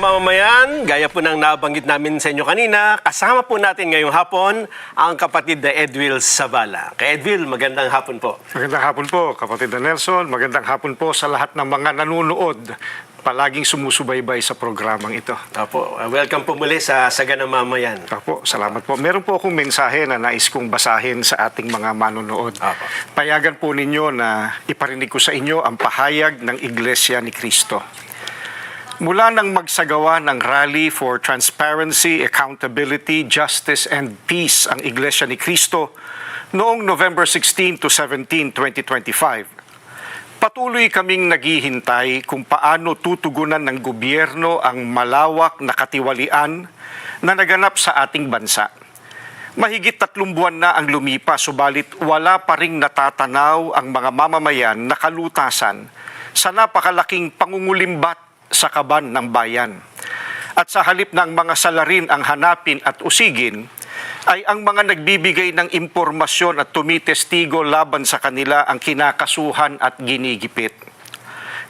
mamamayan, gaya po ng nabanggit namin sa inyo kanina, kasama po natin ngayong hapon ang kapatid na Edwil Zabala. Kay Edwil, magandang hapon po. Magandang hapon po, kapatid na Nelson. Magandang hapon po sa lahat ng mga nanonood, palaging sumusubaybay sa programang ito. Opo, welcome po muli sa Saganang Mamayan. Opo, salamat po. Meron po akong mensahe na nais kong basahin sa ating mga manonood. Opo. Payagan po ninyo na iparinig ko sa inyo ang pahayag ng Iglesia ni Cristo. Mula nang magsagawa ng Rally for Transparency, Accountability, Justice, and Peace ang Iglesia ni Cristo noong November 16 to 17, 2025, patuloy kaming naghihintay kung paano tutugunan ng gobyerno ang malawak na katiwalian na naganap sa ating bansa. Mahigit 3 buwan na ang lumipas, subalit wala pa ring natatanaw ang mga mamamayan na kalutasan sa napakalaking pangungulimbat sa kaban ng bayan. At sa halip ng mga salarin ang hanapin at usigin, ay ang mga nagbibigay ng impormasyon at tumitestigo laban sa kanila ang kinakasuhan at ginigipit.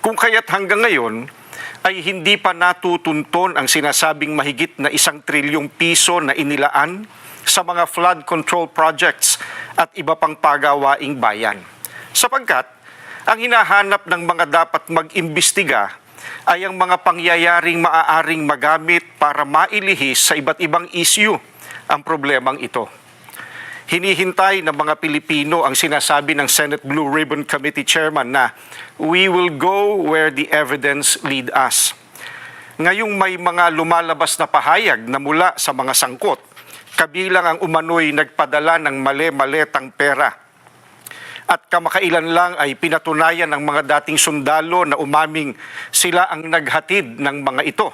Kung kaya't hanggang ngayon, ay hindi pa natutunton ang sinasabing mahigit na 1 trilyong piso na inilaan sa mga flood control projects at iba pang pagawaing bayan. Sapagkat, ang hinahanap ng mga dapat mag-imbestiga ay ang mga pangyayaring maaaring magamit para mailihis sa iba't ibang issue ang problemang ito. Hinihintay ng mga Pilipino ang sinasabi ng Senate Blue Ribbon Committee Chairman na we will go where the evidence lead us. Ngayong may mga lumalabas na pahayag na mula sa mga sangkot, kabilang ang umano'y nagpadala ng mali-maletang pera. At kamakailan lang ay pinatunayan ng mga dating sundalo na umaming sila ang naghatid ng mga ito.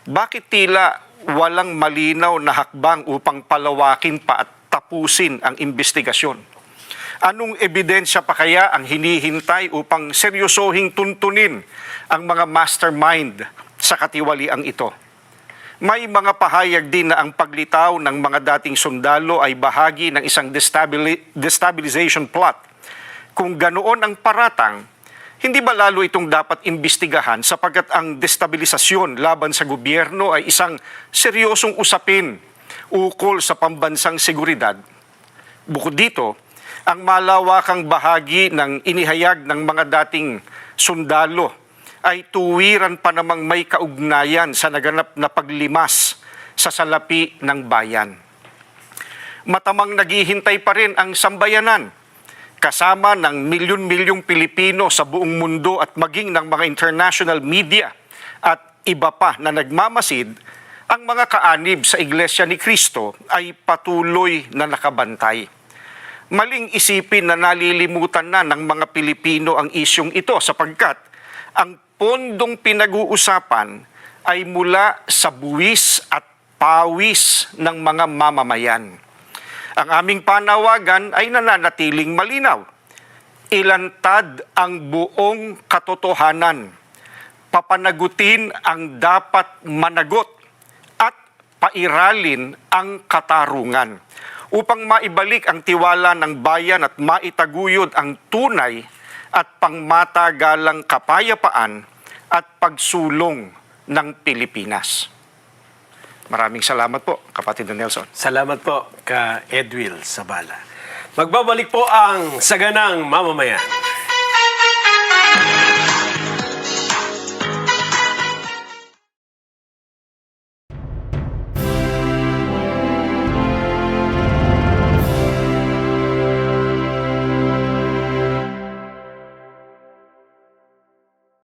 Bakit tila walang malinaw na hakbang upang palawakin pa at tapusin ang investigasyon? Anong ebidensya pa kaya ang hinihintay upang seryosohing tuntunin ang mga mastermind sa katiwaliang ito? May mga pahayag din na ang paglitaw ng mga dating sundalo ay bahagi ng isang destabilization plot. Kung ganoon ang paratang, hindi ba lalo itong dapat imbestigahan sapagkat ang destabilisasyon laban sa gobyerno ay isang seryosong usapin ukol sa pambansang seguridad? Bukod dito, ang malawakang bahagi ng inihayag ng mga dating sundalo ay tuwiran pa namang may kaugnayan sa naganap na paglimas sa salapi ng bayan. Matamang naghihintay pa rin ang sambayanan, kasama ng milyon-milyong Pilipino sa buong mundo at maging ng mga international media at iba pa na nagmamasid, ang mga kaanib sa Iglesia ni Cristo ay patuloy na nakabantay. Maling isipin na nalilimutan na ng mga Pilipino ang isyong ito sapagkat ang pondong pinag-uusapan ay mula sa buwis at pawis ng mga mamamayan. Ang aming panawagan ay nananatiling malinaw. Ilantad ang buong katotohanan. Papanagutin ang dapat managot at pairalin ang katarungan upang maibalik ang tiwala ng bayan at maitaguyod ang tunay at pangmatagalang kapayapaan at pagsulong ng Pilipinas. Maraming salamat po, kapatid na Nelson. Salamat po, ka Edwil Zabala. Magbabalik po ang Saganang Mamamayan.